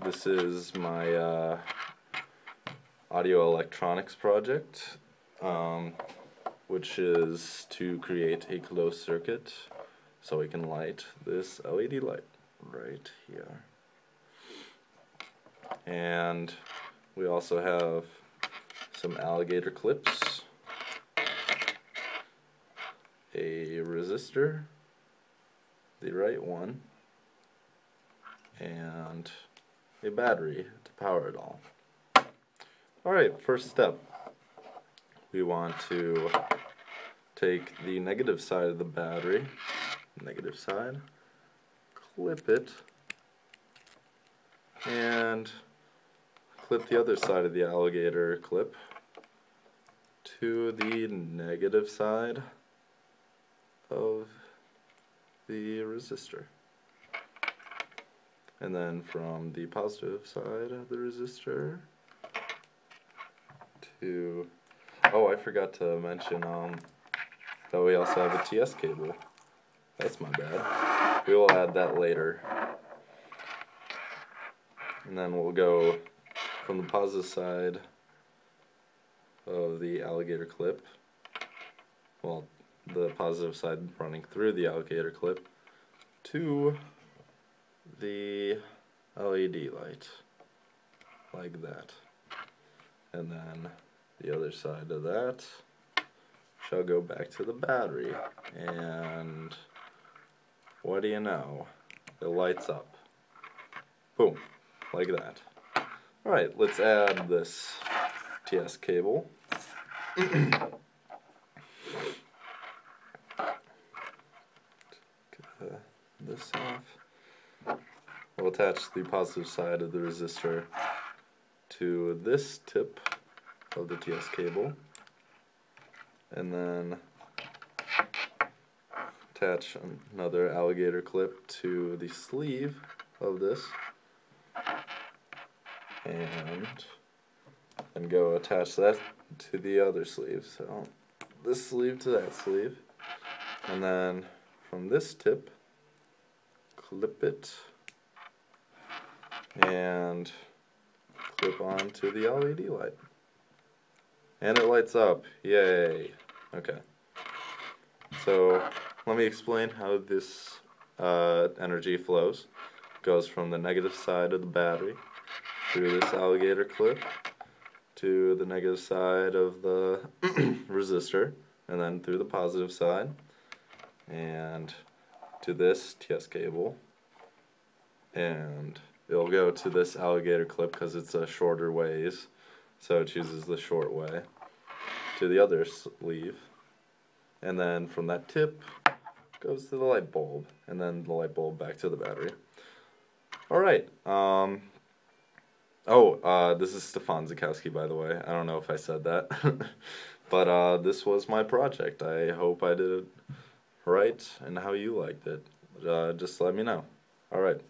This is my audio electronics project, which is to create a closed circuit so we can light this LED light right here. And we also have some alligator clips, a resistor, the right one, and a battery to power it all. Alright, first step. We want to take the negative side of the battery, negative side, clip it, and clip the other side of the alligator clip to the negative side of the resistor. And then from the positive side of the resistor to... Oh, I forgot to mention that we also have a TS cable. That's my bad. We will add that later. And then we'll go from the positive side of the alligator clip, well, the positive side running through the alligator clip, to the LED light, like that. And then the other side of that shall go back to the battery, and what do you know? It lights up. Boom, like that. Alright, let's add this TS cable. This off. We'll attach the positive side of the resistor to this tip of the TS cable, and then attach another alligator clip to the sleeve of this, and go attach that to the other sleeve. So this sleeve to that sleeve, and then from this tip clip it and clip onto the LED light. And it lights up. Yay. Okay. So let me explain how this energy flows. It goes from the negative side of the battery through this alligator clip to the negative side of the resistor, and then through the positive side and to this TS cable, and it'll go to this alligator clip because it's a shorter ways, so it chooses the short way, to the other sleeve, and then from that tip goes to the light bulb, and then the light bulb back to the battery. Alright, this is Stefan Zakowski, by the way. I don't know if I said that. But this was my project. I hope I did it right and how you liked it. Just let me know. Alright.